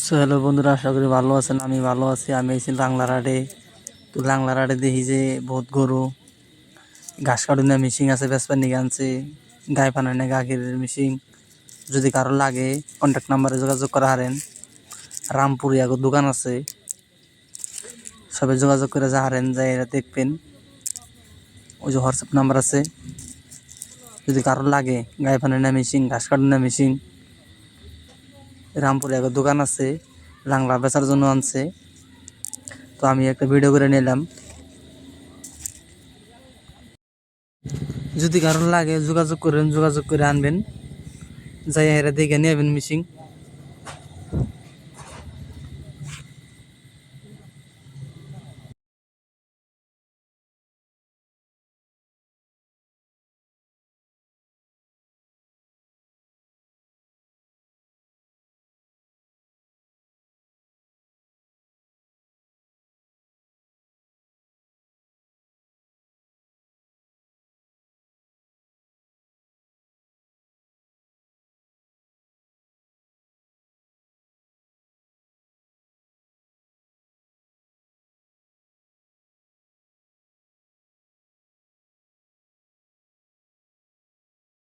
Hello বন্ধুরা, আশা করি ভালো আছেন। আমি ভালো আছি। আমি এসেছি লাংলার হাটে। তো লাংলার হাটে দেখি যে বহুত গরু, ঘাস কাটুন মেশিন আছে, বেসপার নিয়ে আনছে, গায়ে পানানে গাখির মেশিন। যদি কারো লাগে কন্ট্যাক্ট নাম্বারে যোগাযোগ করা হারেন। রামপুরে আগো দোকান আছে, সবাই যোগাযোগ করে যা হারেন, যাই এরা দেখবেন। ওই যে হোয়াটসঅ্যাপ নাম্বার আছে, যদি কারো লাগে গায়ে পানানে মেশিন, ঘাস কাটুন মেশিন, রামপুরে আগো দোকান আছে, লাংলা বেচার জন্য আনছে। তো আমি একটা ভিডিও করে নিলাম। যদি কারো লাগে যোগাযোগ করেন, যোগাযোগ করে আনবেন, যাই এরা দেখে নিয়ে যাবেন মেশিন।